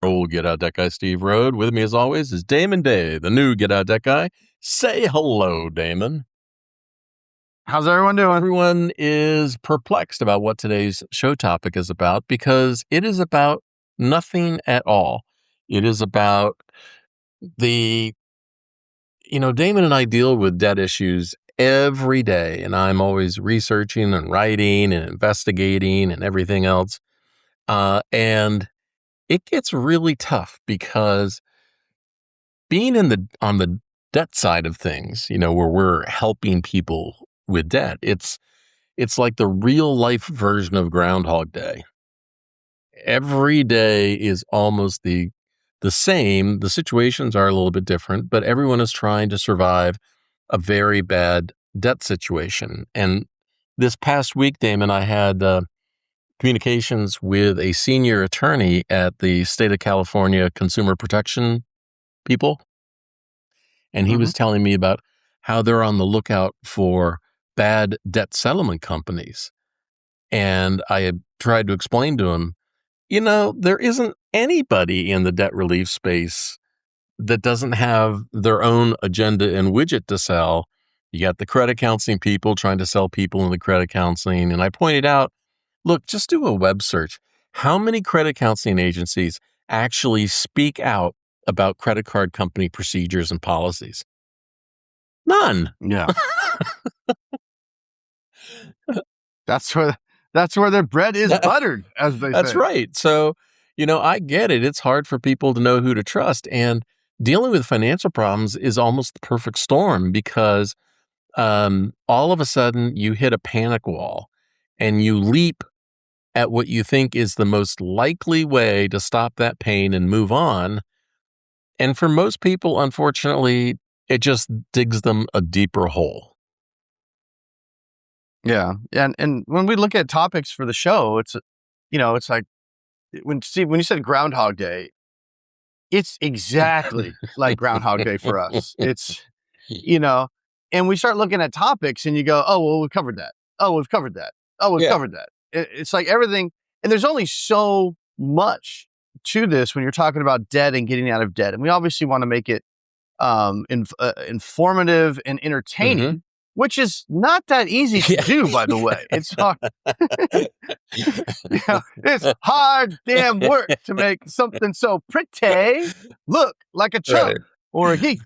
Old Get Out That Guy, Steve Rhode. With me, as always, is Damon Day, the new Get Out That Guy. Say hello, Damon. How's everyone doing? Everyone is perplexed about what today's show topic is about because it is about nothing at all. It is about Damon and I deal with debt issues every day, and I'm always researching and writing and investigating and everything else. And it gets really tough because being on the debt side of things, where we're helping people with debt, it's like the real life version of Groundhog Day. Every day is almost the same. The situations are a little bit different, but everyone is trying to survive a very bad debt situation. And this past week, Damon, I had communications with a senior attorney at the state of California Consumer Protection people. And he was telling me about how they're on the lookout for bad debt settlement companies. And I had tried to explain to him, there isn't anybody in the debt relief space that doesn't have their own agenda and widget to sell. You got the credit counseling people trying to sell people in the credit counseling. And I pointed out, look, just do a web search. How many credit counseling agencies actually speak out about credit card company procedures and policies? None. Yeah. That's where their bread is buttered, as they say. That's right. So, I get it. It's hard for people to know who to trust. And dealing with financial problems is almost the perfect storm because all of a sudden you hit a panic wall and you leap at what you think is the most likely way to stop that pain and move on. And for most people, unfortunately, it just digs them a deeper hole. Yeah. And when we look at topics for the show, it's like when you said Groundhog Day, it's exactly like Groundhog Day for us. It's, and we start looking at topics and you go, oh, well, we've covered that. Oh, we've covered that. Oh, we've covered that. It's like everything. And there's only so much to this when you're talking about debt and getting out of debt. And we obviously want to make it informative and entertaining, which is not that easy to do, by the way. It's hard. It's hard damn work to make something so pretty look like a chump or a geek.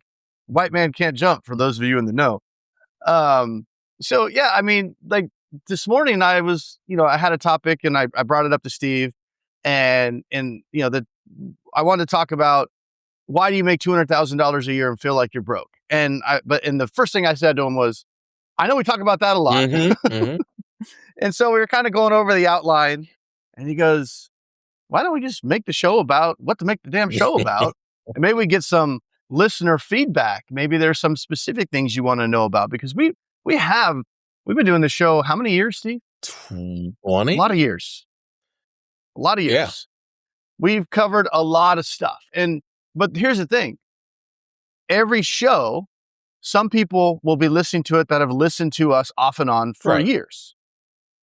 White man can't jump, for those of you in the know. So, yeah, I mean, like this morning I was, I had a topic and I brought it up to Steve and I wanted to talk about why do you make $200,000 a year and feel like you're broke? And the first thing I said to him was, I know we talk about that a lot. And so we were kind of going over the outline and he goes, why don't we just make the show about what to make the damn show about? And maybe we get some listener feedback. Maybe there's some specific things you want to know about because we've been doing the show. How many years, Steve? 20. A lot of years. Yeah. We've covered a lot of stuff. But here's the thing. Every show, some people will be listening to it that have listened to us off and on for years.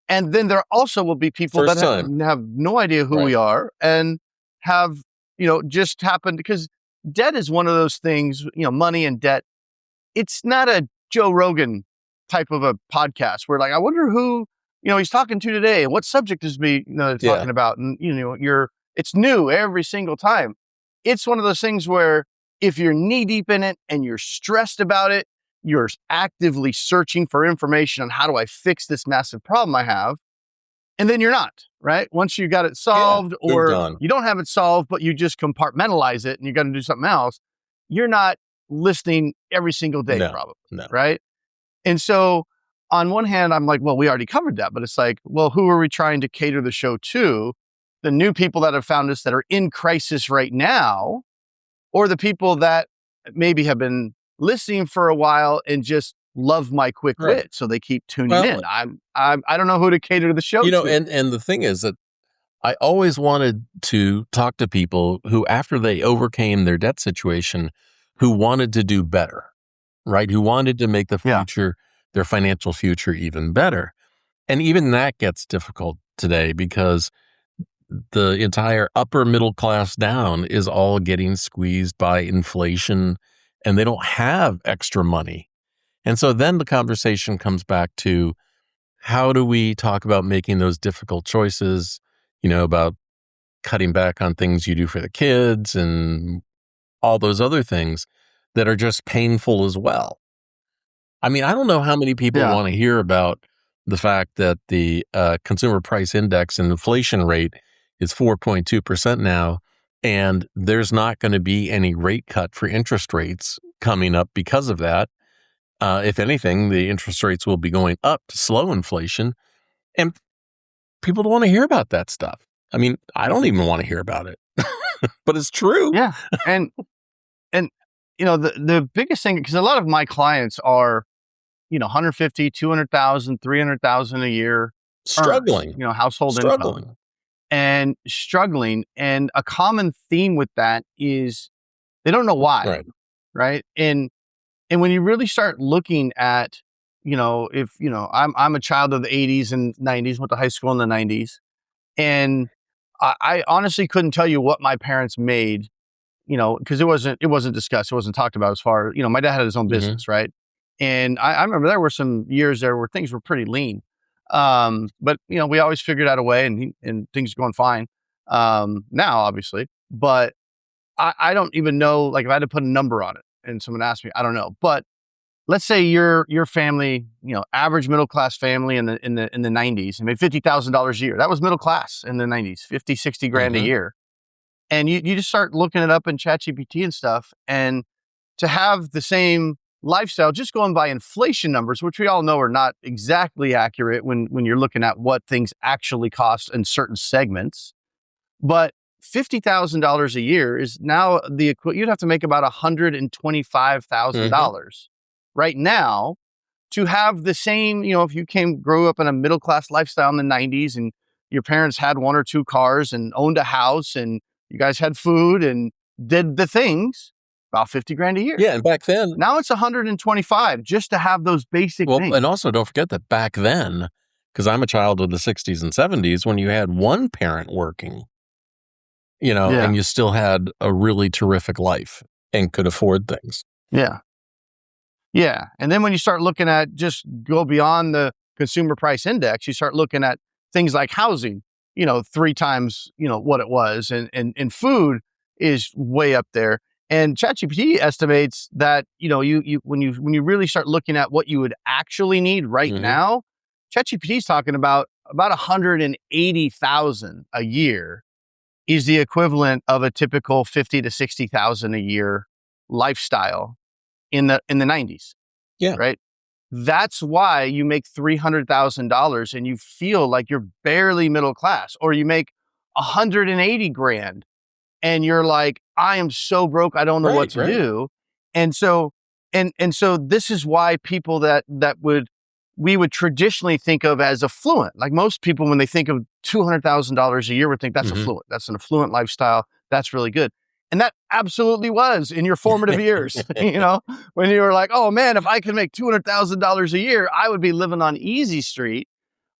And then there also will be people that have no idea who we are and have, just happened because debt is one of those things, money and debt. It's not a Joe Rogan type of a podcast where like, I wonder who, he's talking to today. What subject is he talking about? And, it's new every single time. It's one of those things where if you're knee deep in it and you're stressed about it, you're actively searching for information on how do I fix this massive problem I have. And then you're not, right? Once you got it solved or you don't have it solved, but you just compartmentalize it and you're going to do something else, you're not listening every single day, probably, right? And so on one hand, I'm like, well, we already covered that, but it's like, well, who are we trying to cater the show to? The new people that have found us that are in crisis right now, or the people that maybe have been listening for a while and just love my quick wit, so they keep tuning in. I don't know who to cater the show to. And the thing is that I always wanted to talk to people who, after they overcame their debt situation, who wanted to do better, right? Who wanted to make the future, their financial future, even better. And even that gets difficult today because the entire upper middle class down is all getting squeezed by inflation, and they don't have extra money. And so then the conversation comes back to, how do we talk about making those difficult choices, about cutting back on things you do for the kids and all those other things that are just painful as well. I mean, I don't know how many people Yeah. want to hear about the fact that the consumer price index and inflation rate is 4.2% now, and there's not going to be any rate cut for interest rates coming up because of that. If anything, the interest rates will be going up to slow inflation, and people don't want to hear about that stuff. I mean, I don't even want to hear about it, but it's true. Yeah. And the biggest thing, because a lot of my clients are 150, 200,000, 300,000 a year Struggling, earners, household income, struggling. and struggling. And a common theme with that is they don't know why, Right. right? And when you really start looking at, if I'm a child of the 80s and 90s, went to high school in the 90s, and I honestly couldn't tell you what my parents made, because it wasn't discussed, it wasn't talked about as far. My dad had his own Mhm. business, right? And I remember there were some years there where things were pretty lean, but we always figured out a way, and things are going fine now, obviously. But I don't even know, like, if I had to put a number on it, and someone asked me, I don't know. But let's say your family, average middle class family in the 90s, and made $50,000 a year. That was middle class in the 90s, 50, 60 grand a Mhm. year. And you just start looking it up in ChatGPT and stuff, and to have the same lifestyle, just going by inflation numbers, which we all know are not exactly accurate when you're looking at what things actually cost in certain segments. But $50,000 a year is now you'd have to make about $125,000 right now to have the same, if you grew up in a middle class lifestyle in the 90s, and your parents had one or two cars and owned a house, and you guys had food and did the things, about 50 grand a year. Yeah, and back then, Now it's 125 just to have those basic things. and also don't forget that back then, because I'm a child of the 60s and 70s, when you had one parent working, Yeah. and you still had a really terrific life and could afford things. Yeah. Yeah. And then when you start looking at, just go beyond the consumer price index, you start looking at things like housing, 3 times, what it was, and food is way up there. And ChatGPT estimates that, you when you really start looking at what you would actually need right Mhm. now, ChatGPT is talking about 180,000 a year is the equivalent of a typical 50 to 60,000 a year lifestyle in the 90s. Yeah. Right. That's why you make $300,000 and you feel like you're barely middle class, or you make 180 grand and you're like, I am so broke, I don't know what to Right. do. And so, so this is why people that we would traditionally think of as affluent, like most people, when they think of $200,000 a year, would think that's Mhm. affluent. That's an affluent lifestyle. That's really good. And that absolutely was in your formative years, when you were like, oh man, if I could make $200,000 a year, I would be living on easy street.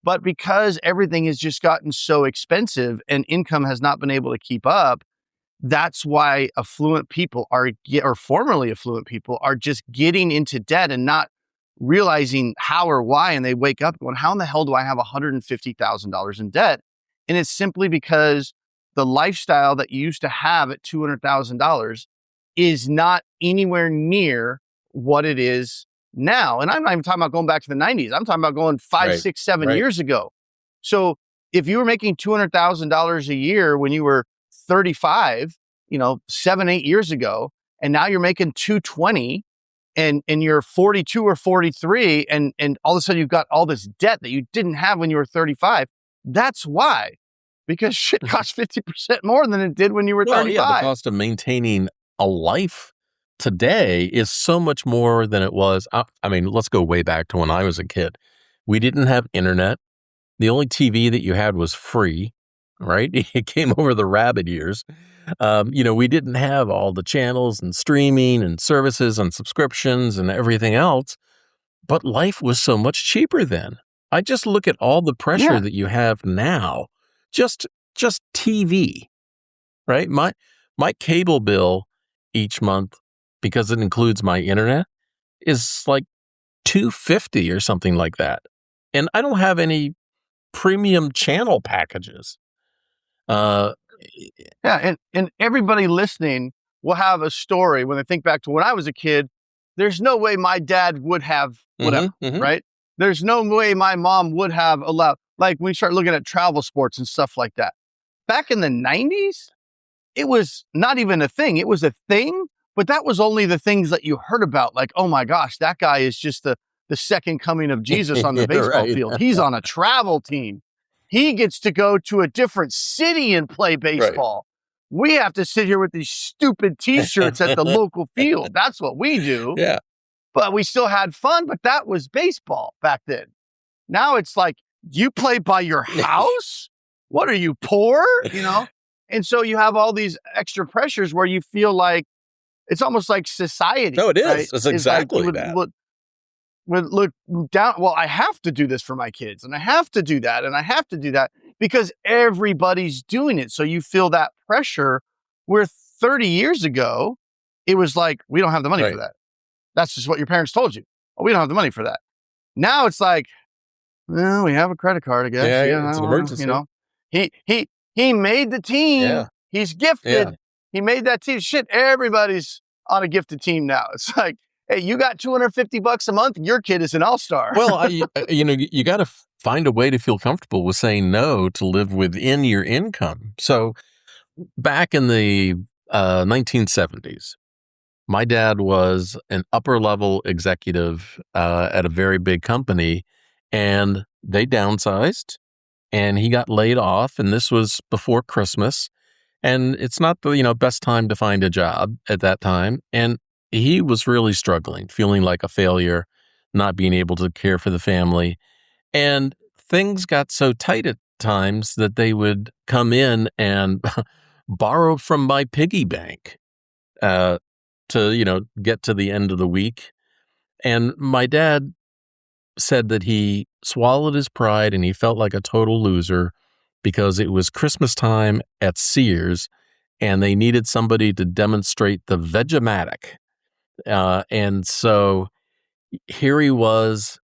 But because everything has just gotten so expensive and income has not been able to keep up, that's why affluent people or formerly affluent people are just getting into debt and not realizing how or why. And they wake up going, how in the hell do I have $150,000 in debt? And it's simply because the lifestyle that you used to have at $200,000 is not anywhere near what it is now. And I'm not even talking about going back to the 90s. I'm talking about going 5, Right. 6, 7 Right. years ago. So if you were making $200,000 a year when you were 35, 7, 8 years ago, and now you're making 220, and you're 42 or 43, and all of a sudden you've got all this debt that you didn't have when you were 35. That's why, because shit costs 50% more than it did when you were Well, yeah, the 35. cost of maintaining a life today is so much more than it was. I mean, let's go way back to when I was a kid. We didn't have internet. The only TV that you had was free, right? It came over the rabbit years. We didn't have all the channels and streaming and services and subscriptions and everything else, but life was so much cheaper then. I just look at all the pressure Yeah. that you have now, just just TV, right? My cable bill each month, because it includes my internet, is like $250 or something like that. And I don't have any premium channel packages. Uh, Yeah, and everybody listening will have a story when they think back to when I was a kid. There's no way my dad would have whatever, right? There's no way my mom would have allowed, like when we start looking at travel sports and stuff like that. Back in the 90s, it was not even a thing. It was a thing, but that was only the things that you heard about. Like, oh my gosh, that guy is just the second coming of Jesus on the baseball Right. field. He's on a travel team. He gets to go to a different city and play baseball. We have to sit here with these stupid t-shirts at the local field. That's what we do. Yeah. But we still had fun, but that was baseball back then. Now it's like, you play by your house? What are you, poor? You know? And so you have all these extra pressures where you feel like it's almost like society. No, it is. Right? It's exactly like, that. would look down. Well, I have to do this for my kids, and I have to do that, and I have to do that because everybody's doing it. So you feel that pressure where 30 years ago, it was like, we don't have the money for that. That's just what your parents told you. Oh, we don't have the money for that. Now it's like, well, we have a credit card, I guess. Yeah, it's an emergency. You know, he made the team. Yeah. He's gifted. Yeah. He made that team. Shit, everybody's on a gifted team now. It's like, hey, you got $250 a month. Your kid is an all-star. Well, you got to find a way to feel comfortable with saying no to live within your income. So back in the 1970s, my dad was an upper-level executive at a very big company, and they downsized, and he got laid off, and this was before Christmas, and it's not the best time to find a job at that time, and he was really struggling, feeling like a failure, not being able to care for the family, and things got so tight at times that they would come in and borrow from my piggy bank to get to the end of the week. And my dad said that he swallowed his pride and he felt like a total loser because it was Christmas time at Sears and they needed somebody to demonstrate the Vegematic. And so here he was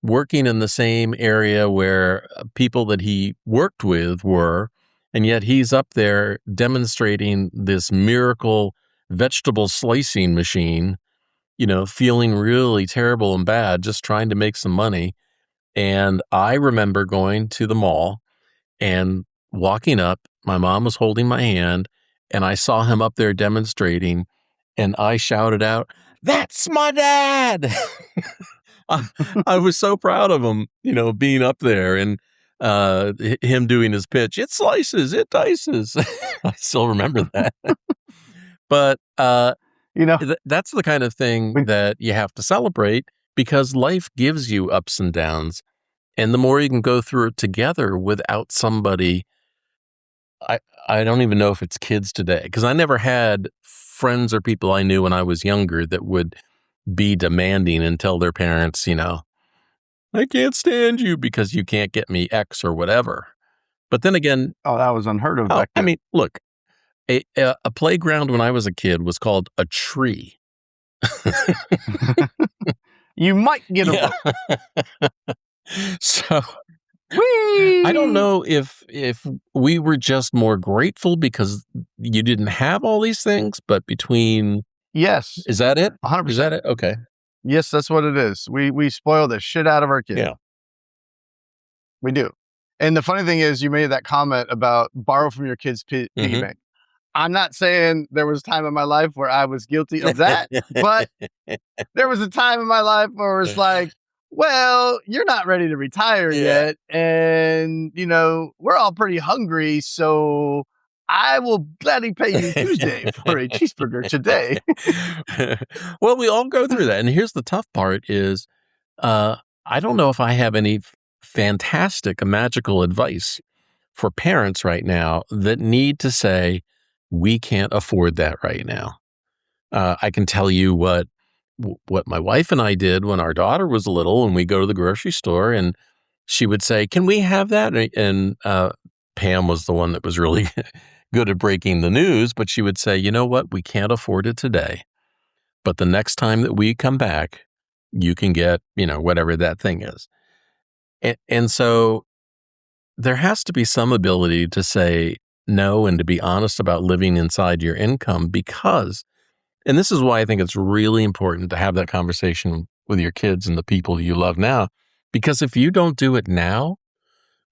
working in the same area where people that he worked with were, and yet he's up there demonstrating this miracle vegetable slicing machine, feeling really terrible and bad, just trying to make some money. And I remember going to the mall and walking up. My mom was holding my hand, and I saw him up there demonstrating, and I shouted out, "That's my dad!" I was so proud of him, being up there and him doing his pitch. It slices, it dices. I still remember that. But that's the kind of thing that you have to celebrate because life gives you ups and downs. And the more you can go through it together without somebody, I don't even know if it's kids today, because I never had friends or people I knew when I was younger that would be demanding and tell their parents, I can't stand you because you can't get me X or whatever. But then again, that was unheard of back then. I mean, look, a playground when I was a kid was called a tree. You might get a vote. So I don't know if we were just more grateful because you didn't have all these things, but between... Yes. Is that it? 100%. Is that it? Okay. Yes, that's what it is. We spoil the shit out of our kids. Yeah. We do. And the funny thing is, you made that comment about borrow from your kids' piggy bank. I'm not saying there was a time in my life where I was guilty of that, but there was a time in my life where it was like, well, you're not ready to retire yet. And, we're all pretty hungry. So I will gladly pay you Tuesday for a cheeseburger today. Well, we all go through that. And here's the tough part is, I don't know if I have any fantastic, magical advice for parents right now that need to say, we can't afford that right now. I can tell you what my wife and I did when our daughter was little, and we go to the grocery store and she would say, "Can we have that?" And Pam was the one that was really good at breaking the news, but she would say, you know what? We can't afford it today. But the next time that we come back, you can get, whatever that thing is. And so there has to be some ability to say no and to be honest about living inside your income because, and this is why I think it's really important to have that conversation with your kids and the people you love now, because if you don't do it now,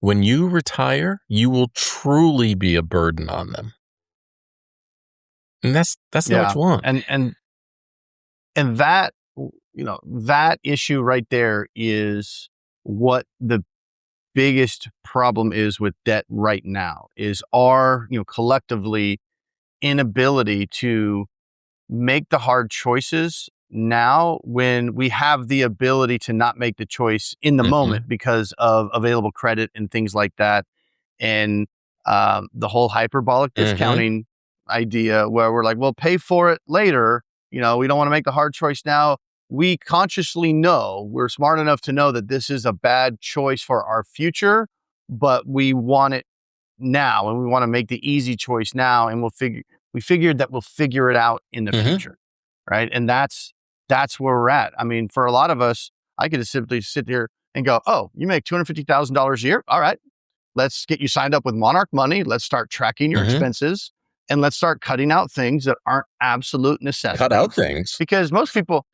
when you retire, you will truly be a burden on them. And that's not what you want. And that, that issue right there is what the biggest problem is with debt right now is our, collectively inability to make the hard choices now when we have the ability to not make the choice in the moment because of available credit and things like that. And the whole hyperbolic discounting idea where we're like, well, pay for it later. We don't want to make the hard choice now. We consciously know, we're smart enough to know that this is a bad choice for our future, but we want it now and we want to make the easy choice now. And we figured that we'll figure it out in the future. Right. And that's where we're at. I mean, for a lot of us, I could just simply sit here and go, oh, you make $250,000 a year. All right, let's get you signed up with Monarch Money. Let's start tracking your expenses and let's start cutting out things that aren't absolute necessities. Cut out things. Because most people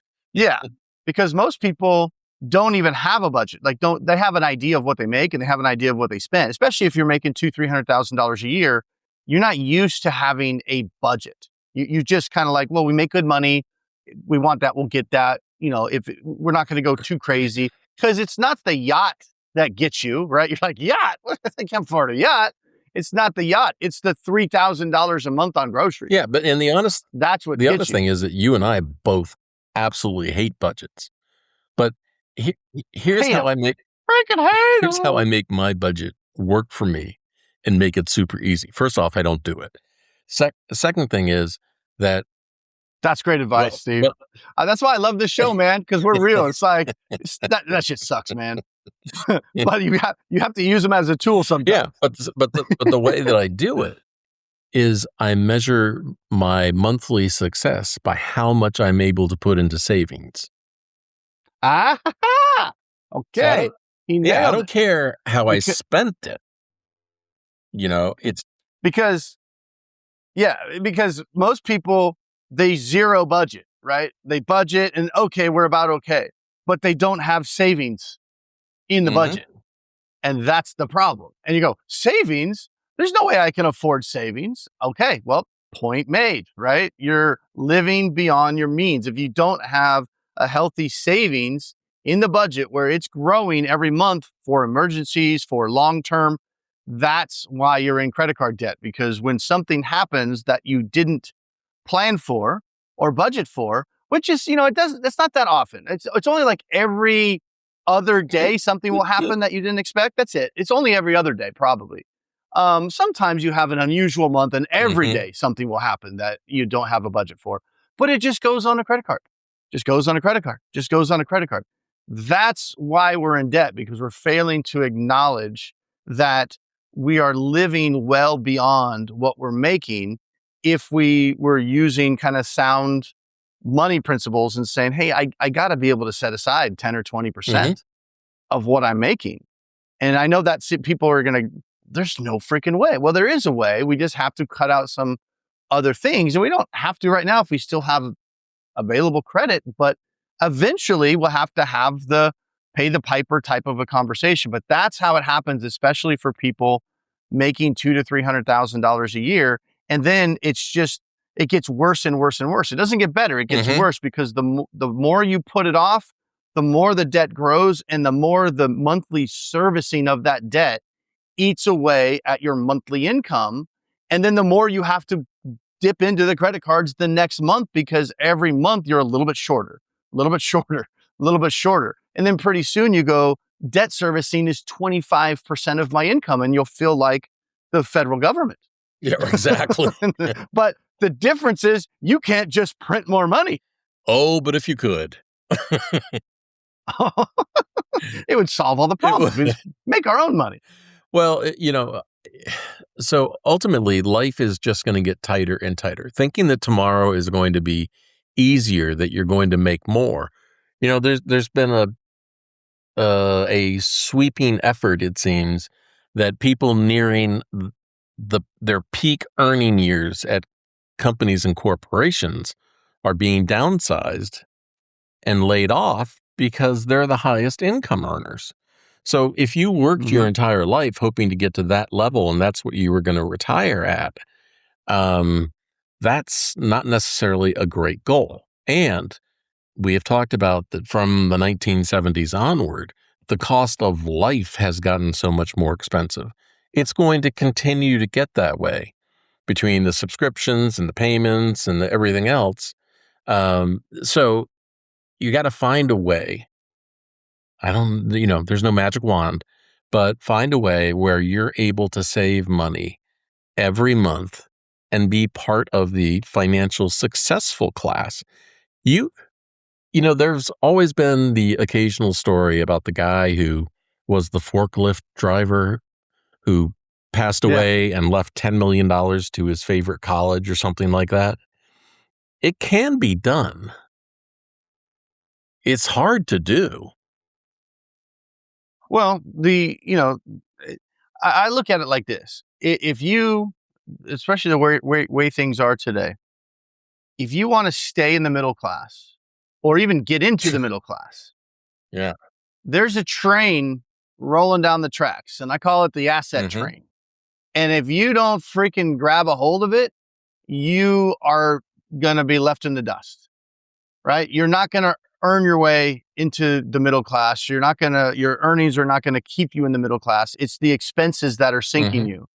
don't even have a budget. Like they have an idea of what they make and they have an idea of what they spend, especially if you're making $200,000-$300,000 a year. You're not used to having a budget. You just kind of like, well, we make good money. We want that. We'll get that. We're not going to go too crazy because it's not the yacht that gets you, right? You're like, yacht? I can't afford a yacht. It's not the yacht. It's the $3,000 a month on groceries. Yeah, but that's what the honest thing is that you and I both absolutely hate budgets. But here's how I make my budget work for me and make it super easy. First off, I don't do it. Second thing is that that's great advice, Steve. That's why I love this show, man, because we're real. It's like, that shit sucks, man. But you have to use them as a tool sometimes. Yeah, but the way that I do it is I measure my monthly success by how much I'm able to put into savings. Okay. So I don't care how I spent it. It's because most people, they zero budget, right? They budget and we're about okay, but they don't have savings in the budget. And that's the problem. And you go, savings? There's no way I can afford savings. Okay, well, point made, right? You're living beyond your means. If you don't have a healthy savings in the budget where it's growing every month for emergencies, for long-term, that's why you're in credit card debt. Because when something happens that you didn't plan for or budget for, which is, that's not that often. It's only like every other day something will happen that you didn't expect. That's it. It's only every other day, probably. Sometimes you have an unusual month and every day something will happen that you don't have a budget for, but it just goes on a credit card. That's why we're in debt, because we're failing to acknowledge that we are living well beyond what we're making if we were using kind of sound money principles and saying, hey, I got to be able to set aside 10 or 20% of what I'm making. And I know that people are there's no freaking way. Well, there is a way. We just have to cut out some other things. And we don't have to right now if we still have available credit, but eventually we'll have to have the pay the piper type of a conversation. But that's how it happens, especially for people making $200,000 to $300,000 a year. And then it gets worse and worse and worse. It doesn't get better. It gets worse because the more you put it off, the more the debt grows and the more the monthly servicing of that debt eats away at your monthly income. And then the more you have to dip into the credit cards the next month because every month you're a little bit shorter. And then pretty soon you go, debt servicing is 25% of my income, and you'll feel like the federal government. Yeah, exactly. But the difference is you can't just print more money. Oh, but if you could. It would solve all the problems. We'd make our own money. Well, So ultimately, life is just going to get tighter and tighter. Thinking that tomorrow is going to be easier, that you're going to make more. There's been a sweeping effort, it seems, that people nearing their peak earning years at companies and corporations are being downsized and laid off because they're the highest income earners. So if you worked your Mhm. entire life hoping to get to that level and that's what you were going to retire at, um, that's not necessarily a great goal. And we have talked about that from the 1970s onward, the cost of life has gotten so much more expensive. It's going to continue to get that way between the subscriptions and the payments and everything else. So you got to find a way. There's no magic wand, but find a way where you're able to save money every month and be part of the financial successful class. You there's always been the occasional story about the guy who was the forklift driver who passed Yeah. away and left $10 million to his favorite college or something like that. It can be done. It's hard to do. Well, eh, I look at it like this: if you, especially the way things are today, if you want to stay in the middle class, or even get into the middle class, Yeah. there's a train rolling down the tracks, and I call it the asset Mhm. train. And if you don't freaking grab a hold of it, you are gonna be left in the dust, right? You're not gonna earn your way into the middle class. Your earnings are not gonna keep you in the middle class. It's the expenses that are sinking Mhm. you.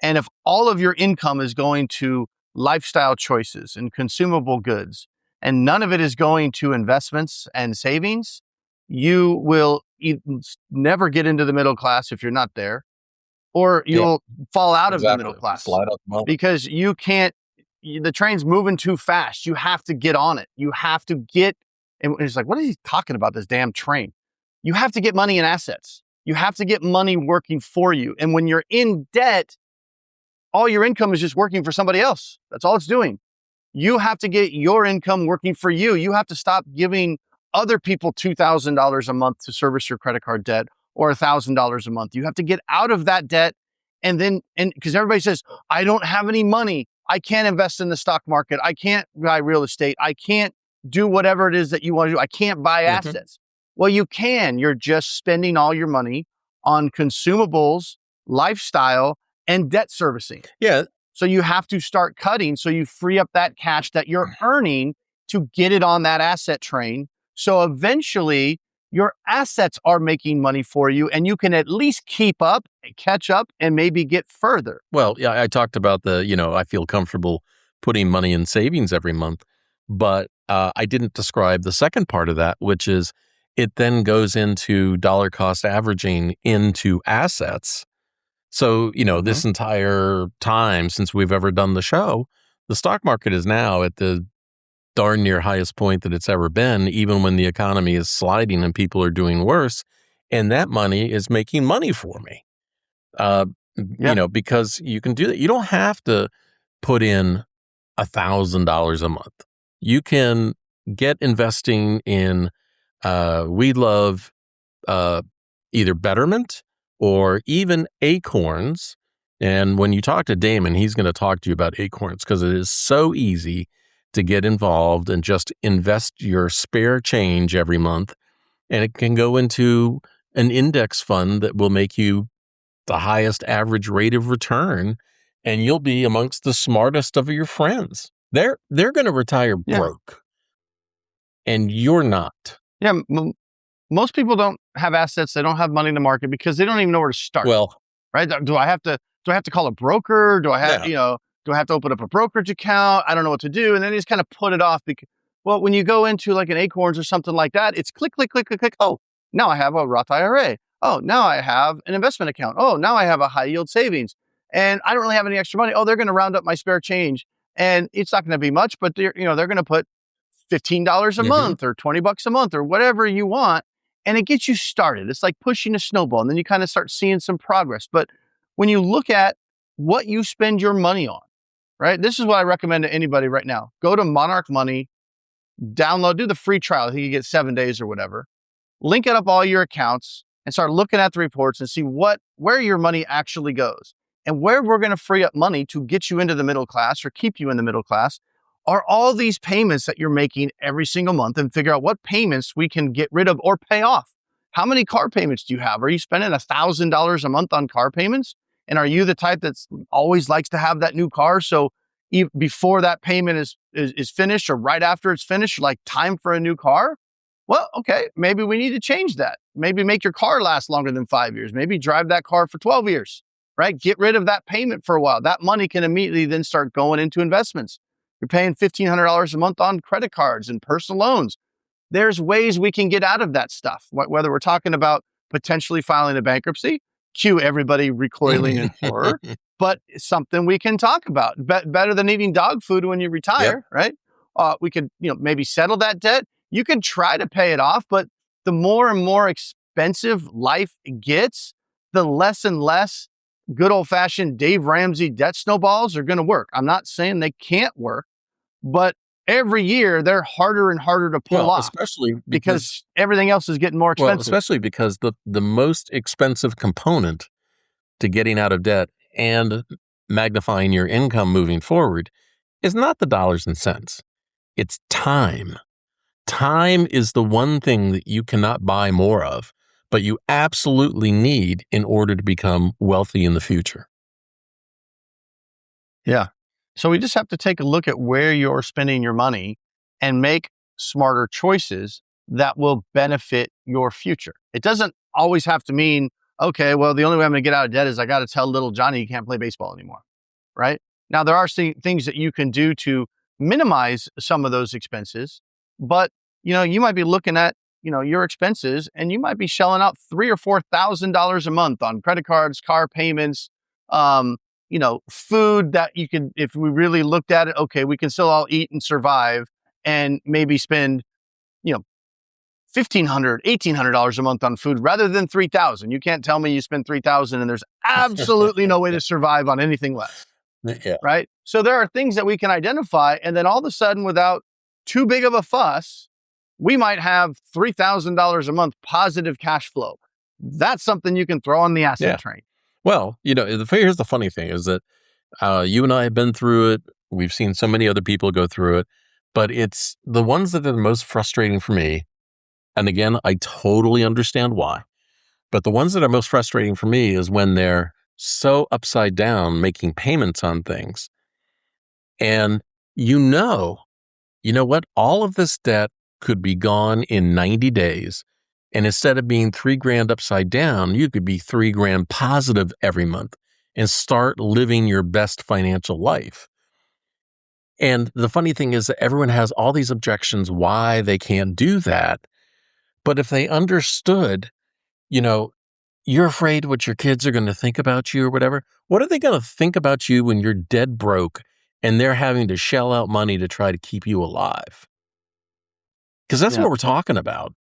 And if all of your income is going to lifestyle choices and consumable goods, and none of it is going to investments and savings, you will never get into the middle class if you're not there, or Yeah, you'll fall out of the middle exactly. class Slide out the bottom. because you can't. The train's moving too fast. You have to get on it. You have to get. And it's like, what is he talking about? This damn train. You have to get money and assets. You have to get money working for you. And when you're in debt, all your income is just working for somebody else. That's all it's doing. You have to get your income working for you. You have to stop giving other people $2,000 a month to service your credit card debt, or $1,000 a month. You have to get out of that debt. And because everybody says, I don't have any money. I can't invest in the stock market. I can't buy real estate. I can't do whatever it is that you want to do. I can't buy Mhm. assets. Well, you can. You're just spending all your money on consumables, lifestyle, and debt servicing. Yeah. So you have to start cutting so you free up that cash that you're earning to get it on that asset train. So eventually your assets are making money for you, and you can at least keep up, catch up, and maybe get further. Well, yeah, I talked about I feel comfortable putting money in savings every month, but I didn't describe the second part of that, which is it then goes into dollar cost averaging into assets. So, Mhm. this entire time since we've ever done the show, the stock market is now at the darn near highest point that it's ever been, even when the economy is sliding and people are doing worse. And that money is making money for me. Uh, Yeah. because you can do that. You don't have to put in $1,000 a month. You can get investing in, we love uh, either Betterment or even Acorns. And when you talk to Damon, he's going to talk to you about Acorns because it is so easy to get involved and just invest your spare change every month. And it can go into an index fund that will make you the highest average rate of return, and you'll be amongst the smartest of your friends. They're going to retire Yeah. broke, and you're not. Yeah. Most people don't have assets. They don't have money in the market because they don't even know where to start. Well, Right? Do I have to call a broker? no. Do I have to open up a brokerage account? I don't know what to do. And then they just kind of put it off because, well, when you go into like an Acorns or something like that, it's click, click, click, click, click. Oh, now I have a Roth IRA. Oh, now I have an investment account. Oh, now I have a high yield savings, and I don't really have any extra money. Oh, they're going to round up my spare change, and it's not going to be much, but they're going to put $15 a Mhm. month or $20 a month or whatever you want. And it gets you started. It's like pushing a snowball. And then you kind of start seeing some progress. But when you look at what you spend your money on, right? This is what I recommend to anybody right now. Go to Monarch Money, download, do the free trial. I think you get 7 days or whatever. Link it up all your accounts and start looking at the reports and see where your money actually goes. And where we're going to free up money to get you into the middle class or keep you in the middle class are all these payments that you're making every single month, and figure out what payments we can get rid of or pay off. How many car payments do you have? Are you spending $1,000 a month on car payments? And are you the type that's always likes to have that new car? So before that payment is finished or right after it's finished, you're like, time for a new car? Well, okay, maybe we need to change that. Maybe make your car last longer than 5 years. Maybe drive that car for 12 years, right? Get rid of that payment for a while. That money can immediately then start going into investments. You're paying $1,500 a month on credit cards and personal loans. There's ways we can get out of that stuff, whether we're talking about potentially filing a bankruptcy, cue everybody recoiling in horror, but it's something we can talk about. Better than eating dog food when you retire, right? We could, maybe settle that debt. You can try to pay it off, but the more and more expensive life gets, the less and less good old-fashioned Dave Ramsey debt snowballs are going to work. I'm not saying they can't work, but every year they're harder and harder to pull off, especially because everything else is getting more expensive. Well, especially because the most expensive component to getting out of debt and magnifying your income moving forward is not the dollars and cents. It's time. Time is the one thing that you cannot buy more of, but you absolutely need in order to become wealthy in the future. Yeah. So we just have to take a look at where you're spending your money and make smarter choices that will benefit your future. It doesn't always have to mean, okay, well, the only way I'm going to get out of debt is I got to tell little Johnny he can't play baseball anymore, right? Now, there are things that you can do to minimize some of those expenses, but you might be looking at your expenses, and you might be shelling out $3,000 or $4,000 a month on credit cards, car payments, food that you can, if we really looked at it, okay, we can still all eat and survive, and maybe spend, $1,500, $1,800 a month on food rather than $3,000. You can't tell me you spend $3,000 and there's absolutely no way to survive on anything less. Yeah. Right? So there are things that we can identify, and then all of a sudden, without too big of a fuss, we might have $3,000 a month positive cash flow. That's something you can throw on the asset train. Well, here's the funny thing is that you and I have been through it. We've seen so many other people go through it, but it's the ones that are the most frustrating for me. And again, I totally understand why, but the ones that are most frustrating for me is when they're so upside down making payments on things. And you know what? All of this debt could be gone in 90 days. And instead of being $3,000 upside down, you could be $3,000 positive every month and start living your best financial life. And the funny thing is that everyone has all these objections why they can't do that. But if they understood, you're afraid what your kids are going to think about you or whatever. What are they going to think about you when you're dead broke and they're having to shell out money to try to keep you alive? Because that's what we're talking about.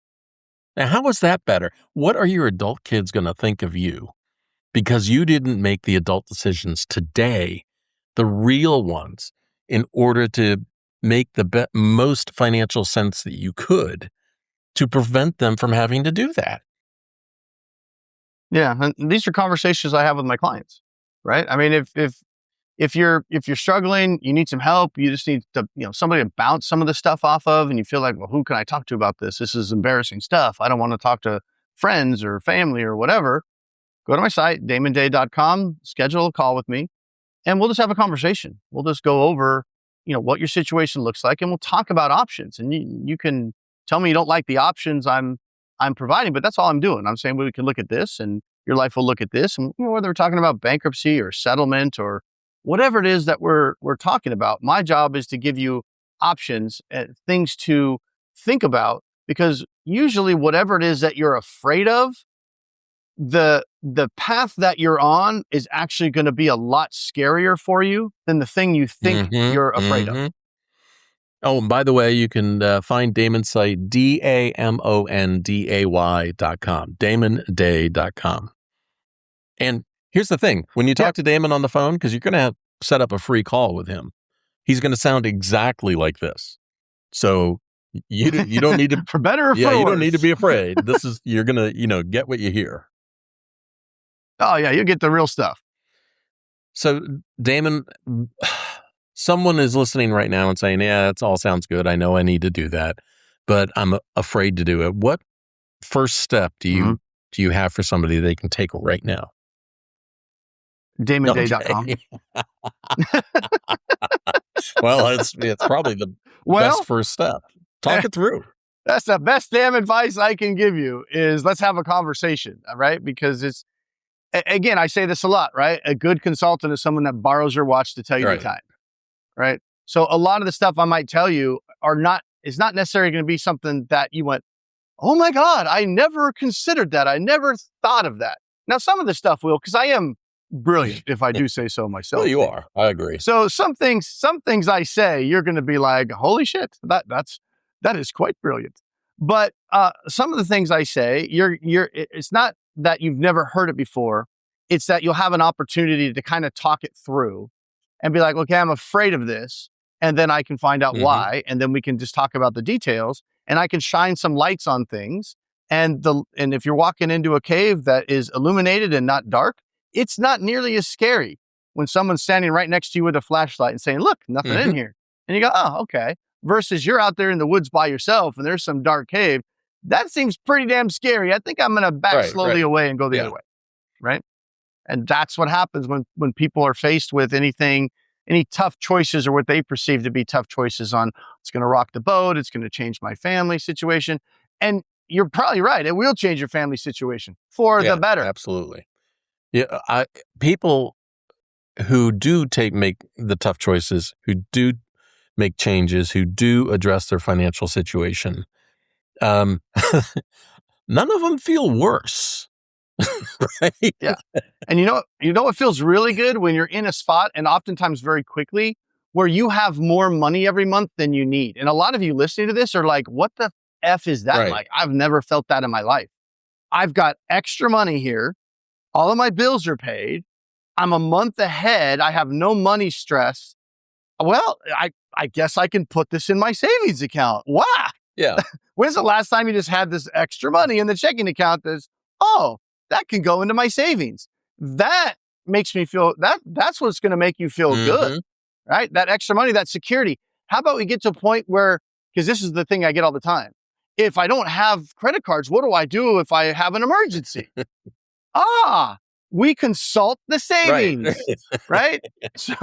Now, how is that better? What are your adult kids going to think of you? Because you didn't make the adult decisions today, the real ones, in order to make the most financial sense that you could to prevent them from having to do that. Yeah, and these are conversations I have with my clients, right? I mean, if you're struggling, you need some help, you just need to, somebody to bounce some of the stuff off of, and you feel like, well, who can I talk to about this? This is embarrassing stuff. I don't want to talk to friends or family or whatever. Go to my site, damonday.com, schedule a call with me, and we'll just have a conversation. We'll just go over, what your situation looks like, and we'll talk about options. And you can tell me you don't like the options I'm providing, but that's all I'm doing. I'm saying, well, we can look at this, and your life will look at this. And whether we're talking about bankruptcy or settlement or whatever it is that we're talking about, my job is to give you options, things to think about, because usually whatever it is that you're afraid of, the path that you're on is actually going to be a lot scarier for you than the thing you think you're afraid of. Oh, and by the way, you can find Damon's site, DAMONDAY.com, damonday.com. And Here's the thing. When you Yeah. talk to Damon on the phone, because you're going to have set up a free call with him, he's going to sound exactly like this. So you don't need to, For better or for you worse. don't need to be afraid. You're going to, get what you hear. Oh yeah, you'll get the real stuff. So Damon, someone is listening right now and saying, yeah, that all sounds good. I know I need to do that, but I'm afraid to do it. What first step do you have for somebody they can take right now? DamonDay.com. Well, it's probably the best first step. Talk it through. That's the best damn advice I can give you is let's have a conversation, right? Because it's, again, I say this a lot, right? A good consultant is someone that borrows your watch to tell you the time, right? So a lot of the stuff I might tell you is not necessarily going to be something that you went, oh my God, I never considered that. I never thought of that. Now, some of the stuff will, because I am brilliant, if I do say so myself. Well, you are. I agree. So some things I say, you're going to be like, holy shit, that is quite brilliant. But some of the things I say, it's not that you've never heard it before. It's that you'll have an opportunity to kind of talk it through and be like, okay, I'm afraid of this. And then I can find out why. And then we can just talk about the details and I can shine some lights on things. And if you're walking into a cave that is illuminated and not dark, it's not nearly as scary when someone's standing right next to you with a flashlight and saying, look, nothing in here. And you go, oh, okay. Versus you're out there in the woods by yourself and there's some dark cave. That seems pretty damn scary. I think I'm going to back slowly away and go the other way. Right. And that's what happens when people are faced with any tough choices or what they perceive to be tough choices on it's going to rock the boat. It's going to change my family situation. And you're probably right. It will change your family situation for the better. Absolutely. Yeah. People who do make the tough choices, who do make changes, who do address their financial situation, none of them feel worse. Right? Yeah. And you know what feels really good when you're in a spot and oftentimes very quickly where you have more money every month than you need. And a lot of you listening to this are like, what the F is that like? I've never felt that in my life. I've got extra money here. All of my bills are paid. I'm a month ahead. I have no money stress. Well, I guess I can put this in my savings account. Wow. Yeah. When's the last time you just had this extra money in the checking account that can go into my savings? That makes me feel that's what's going to make you feel good, right? That extra money, that security. How about we get to a point where, because this is the thing I get all the time. If I don't have credit cards, what do I do if I have an emergency? We consult the savings, right? So,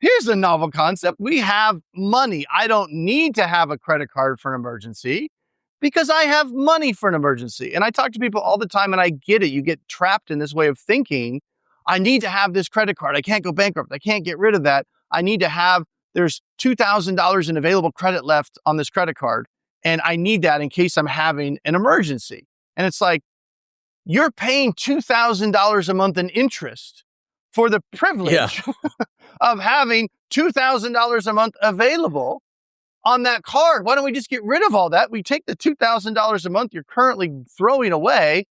here's a novel concept. We have money. I don't need to have a credit card for an emergency because I have money for an emergency. And I talk to people all the time and I get it. You get trapped in this way of thinking. I need to have this credit card. I can't go bankrupt. I can't get rid of that. I need to have, there's $2,000 in available credit left on this credit card. And I need that in case I'm having an emergency. And it's like, you're paying $2,000 a month in interest for the privilege of having $2,000 a month available on that card. Why don't we just get rid of all that? We take the $2,000 a month you're currently throwing away,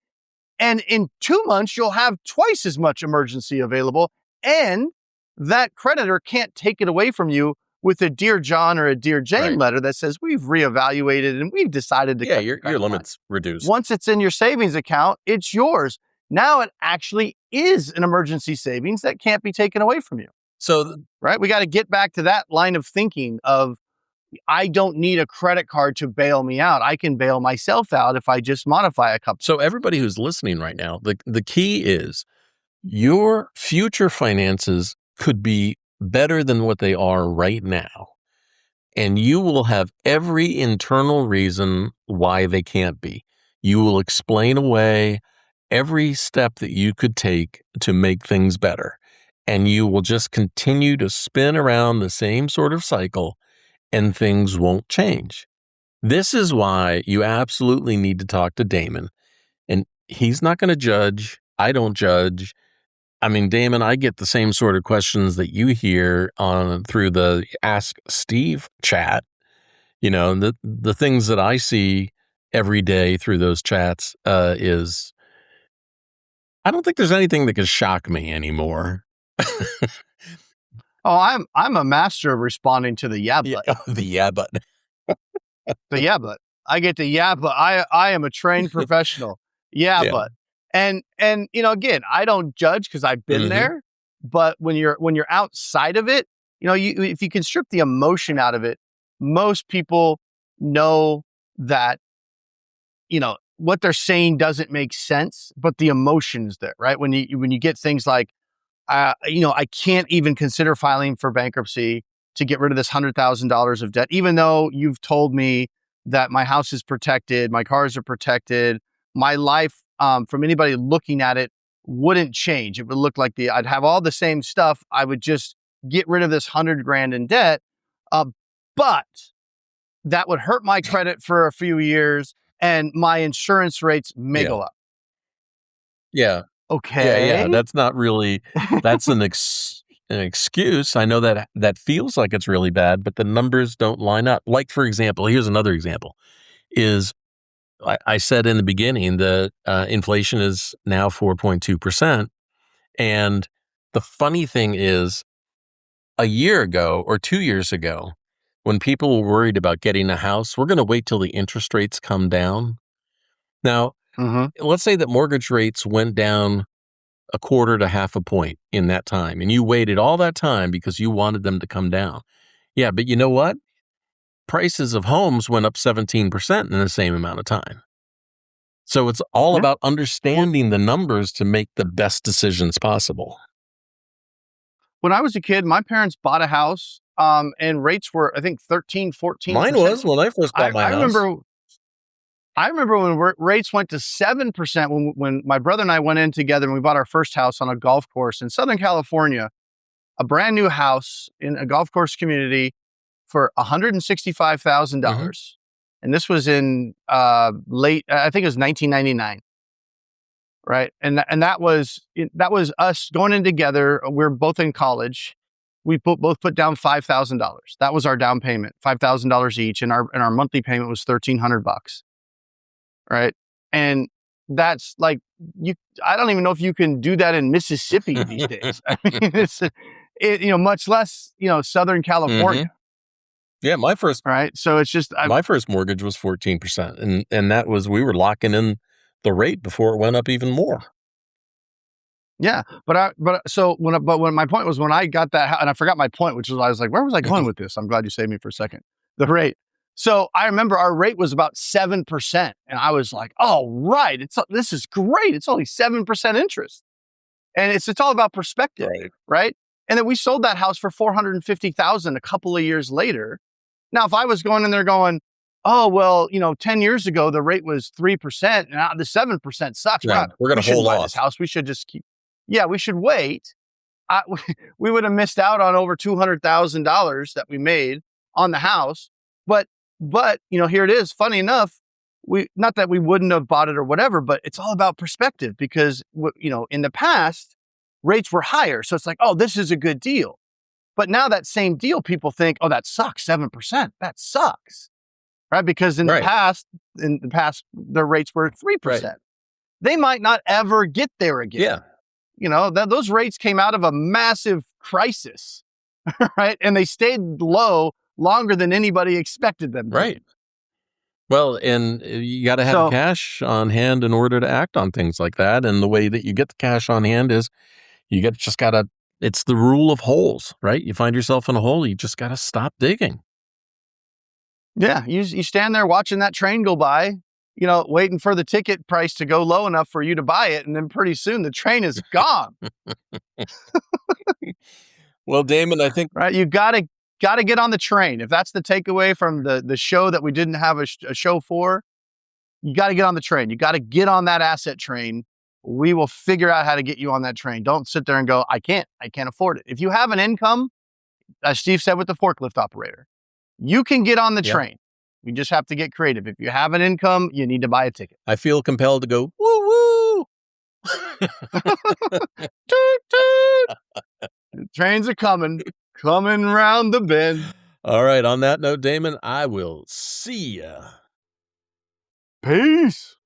and in 2 months, you'll have twice as much emergency available, and that creditor can't take it away from you with a Dear John or a Dear Jane letter that says, we've reevaluated and we've decided to cut your limit's reduced. Once it's in your savings account, it's yours. Now it actually is an emergency savings that can't be taken away from you. So, right? We got to get back to that line of thinking of, I don't need a credit card to bail me out. I can bail myself out if I just modify a couple. So everybody who's listening right now, the key is your future finances could be better than what they are right now. And you will have every internal reason why they can't be. You will explain away every step that you could take to make things better. And you will just continue to spin around the same sort of cycle and things won't change. This is why you absolutely need to talk to Damon. And he's not going to judge. I don't judge. I mean, Damon, I get the same sort of questions that you hear through the Ask Steve chat. You know, the things that I see every day through those chats is I don't think there's anything that could shock me anymore. Oh, I'm a master of responding to the yeah, Yeah, but. the yeah, but. The yeah, but. I get the yeah, but I am a trained professional. Yeah, Yeah. but. And again, I don't judge because I've been there. But when you're outside of it, if you can strip the emotion out of it, most people know that what they're saying doesn't make sense, but the emotion's there, right? When you get things like, I can't even consider filing for bankruptcy to get rid of this $100,000 of debt, even though you've told me that my house is protected, my cars are protected, my life, from anybody looking at it, wouldn't change. It would look like I'd have all the same stuff. I would just get rid of this $100,000 in debt, but that would hurt my credit for a few years, and my insurance rates may go up. Yeah. Okay. Yeah. That's not really, that's an excuse. I know that feels like it's really bad, but the numbers don't line up. Like, for example, here's another example is I said in the beginning that inflation is now 4.2%. And the funny thing is, a year ago or 2 years ago, when people were worried about getting a house, we're going to wait till the interest rates come down. Now, let's say that mortgage rates went down a quarter to half a point in that time, and you waited all that time because you wanted them to come down. Yeah, but you know what? Prices of homes went up 17% in the same amount of time. So it's all Yeah. about understanding the numbers to make the best decisions possible. When I was a kid, my parents bought a house, and rates were, I think, 13, 14%. Mine was when I first bought my I house. remember when rates went to 7% when my brother and I went in together and we bought our first house on a golf course in Southern California, a brand new house in a golf course community for $165,000. And this was in late, I think it was 1999. Right. And that was us going in together. We're both in college. We both put down $5,000. That was our down payment, $5,000 each. And our monthly payment was $1,300. Right. And that's like, I don't even know if you can do that in Mississippi these days. I mean, much less, Southern California. Yeah. My first mortgage was 14%. And that was, we were locking in the rate before it went up even more. Yeah. But my point was when I got that, and I forgot my point, which was, I was like, where was I going with this? I'm glad you saved me for a second. The rate. So I remember our rate was about 7%. And I was like, oh, right. This is great. It's only 7% interest. And it's all about perspective. Right. And then we sold that house for $450,000 a couple of years later. Now, if I was going in there going, oh, well, 10 years ago, the rate was 3%. And now the 7% sucks. Yeah, we're going to hold off this house. We should just we should wait. We would have missed out on over $200,000 that we made on the house. But here it is. Funny enough, not that we wouldn't have bought it or whatever, but it's all about perspective because, in the past, rates were higher. So it's like, oh, this is a good deal. But now that same deal, people think, oh, that sucks, 7%. That sucks. Right? Because in the past, their rates were 3%. Right. They might not ever get there again. Yeah. Those rates came out of a massive crisis, right? And they stayed low longer than anybody expected them to. Right. Well, and you got to have cash on hand in order to act on things like that. And the way that you get the cash on hand is it's the rule of holes, right? You find yourself in a hole, you just got to stop digging. Yeah, you stand there watching that train go by, waiting for the ticket price to go low enough for you to buy it, and then pretty soon the train is gone. Well, Damon, I think you gotta get on the train. If that's the takeaway from the show that we didn't have a show for, you got to get on the train. You got to get on that asset train. We will figure out how to get you on that train. Don't sit there and go, I can't afford it. If you have an income, as Steve said with the forklift operator, you can get on the train. You just have to get creative. If you have an income, you need to buy a ticket. I feel compelled to go, woo, woo. Toot, toot. The trains are coming round the bend. All right. On that note, Damon, I will see ya. Peace.